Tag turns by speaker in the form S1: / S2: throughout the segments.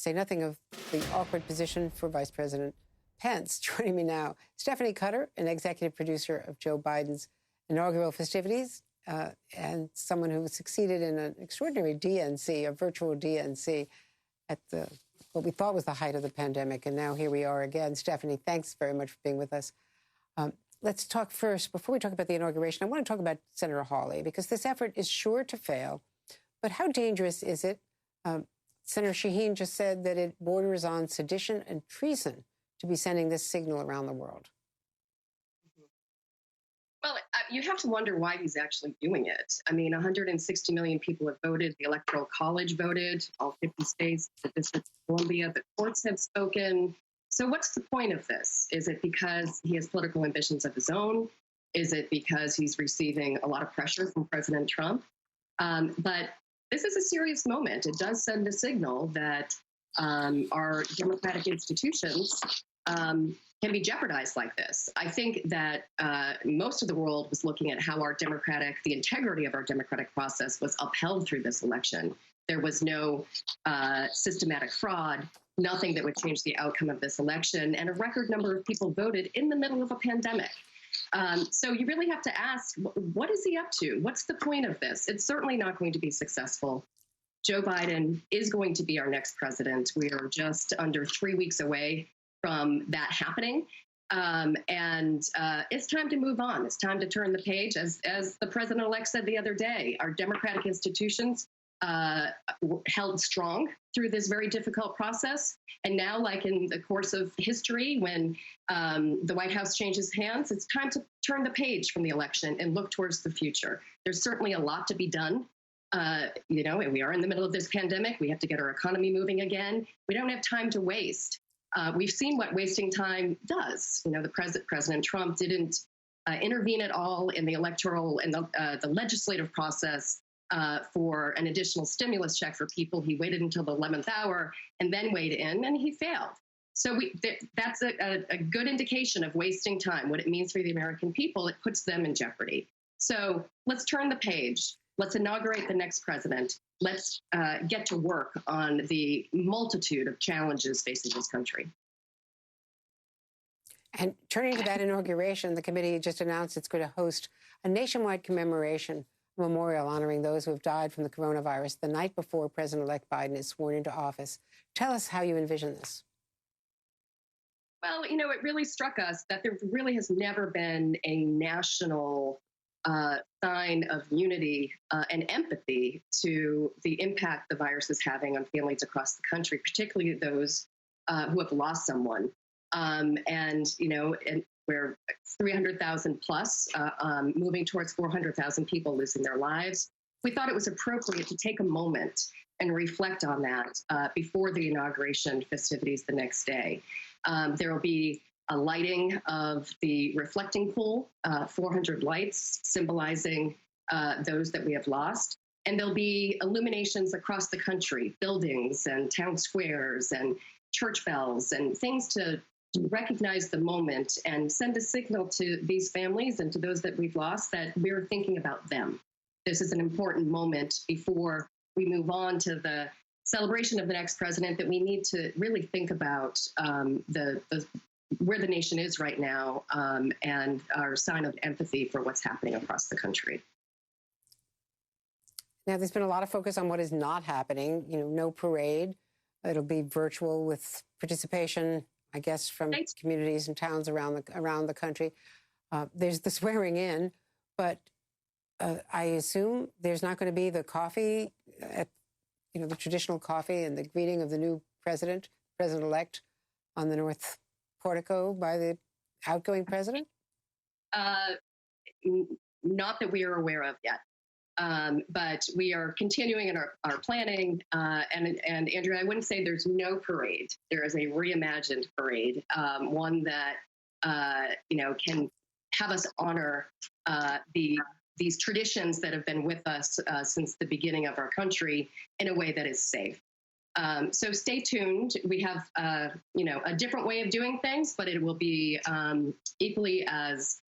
S1: say nothing of the awkward position for Vice President Pence. Joining me now, Stephanie Cutter, an executive producer of Joe Biden's inaugural festivities, and someone who succeeded in an extraordinary DNC, a virtual DNC, at what we thought was the height of the pandemic. And now here we are again. Stephanie, thanks very much for being with us. Let's talk first, before we talk about the inauguration, I want to talk about Senator Hawley, because this effort is sure to fail. But how dangerous is it? Senator Shaheen just said that it borders on sedition and treason to be sending this signal around the world.
S2: Well, you have to wonder why he's actually doing it. I mean, 160 million people have voted. The Electoral College voted, all 50 states, the District of Columbia, the courts have spoken. So what's the point of this? Is it because he has political ambitions of his own? Is it because he's receiving a lot of pressure from President Trump? But this is a serious moment. It does send a signal that our democratic institutions can be jeopardized like this. I think that most of the world was looking at how the integrity of our democratic process was upheld through this election. There was no systematic fraud, nothing that would change the outcome of this election, and a record number of people voted in the middle of a pandemic. So you really have to ask, what is he up to? What's the point of this? It's certainly not going to be successful. Joe Biden is going to be our next president. We are just under 3 weeks away from that happening. And it's time to move on. It's time to turn the page. As the president-elect said the other day, our democratic institutions held strong through this very difficult process. And now, like in the course of history, when the White House changes hands, it's time to turn the page from the election and look towards the future. There's certainly a lot to be done. And we are in the middle of this pandemic. We have to get our economy moving again. We don't have time to waste. We've seen what wasting time does. President Trump didn't intervene at all in the electoral and the legislative process for an additional stimulus check for people. He waited until the 11th hour and then weighed in, and he failed. So that's a good indication of wasting time. What it means for the American people, it puts them in jeopardy. So let's turn the page. Let's inaugurate the next president. Let's get to work on the multitude of challenges facing this country.
S1: And turning to that inauguration, the committee just announced it's going to host a nationwide commemoration memorial honoring those who have died from the coronavirus the night before President-elect Biden is sworn into office. Tell us how you envision this.
S2: Well, it really struck us that there really has never been a national sign of unity and empathy to the impact the virus is having on families across the country, particularly those who have lost someone. And we're 300,000 plus, moving towards 400,000 people losing their lives. We thought it was appropriate to take a moment and reflect on that before the inauguration festivities the next day. There will be a lighting of the reflecting pool, 400 lights symbolizing those that we have lost. And there'll be illuminations across the country, buildings and town squares and church bells and things to recognize the moment and send a signal to these families and to those that we've lost that we're thinking about them. This is an important moment before we move on to the celebration of the next president, that we need to really think about where the nation is right now and our sign of empathy for what's happening across the country.
S1: Now, there's been a lot of focus on what is not happening. No parade. It'll be virtual with participation, I guess, from communities and towns around the country. There's the swearing in, but I assume there's not going to be the coffee, the traditional coffee and the greeting of the new president-elect on the North Portico by the outgoing president?
S2: Not that we are aware of yet. But we are continuing in our planning. And Andrea, I wouldn't say there's no parade. There is a reimagined parade, one that, can have us honor these traditions that have been with us since the beginning of our country in a way that is safe. So stay tuned. We have, a different way of doing things, but it will be equally as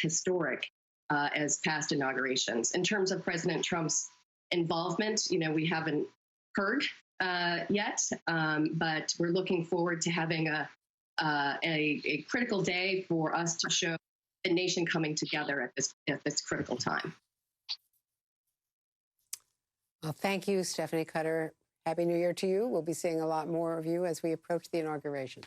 S2: historic as past inaugurations. In terms of President Trump's involvement, we haven't heard yet, but we're looking forward to having a critical day for us to show the nation coming together at this critical time.
S1: Well, thank you, Stephanie Cutter. Happy New Year to you. We'll be seeing a lot more of you as we approach the inauguration.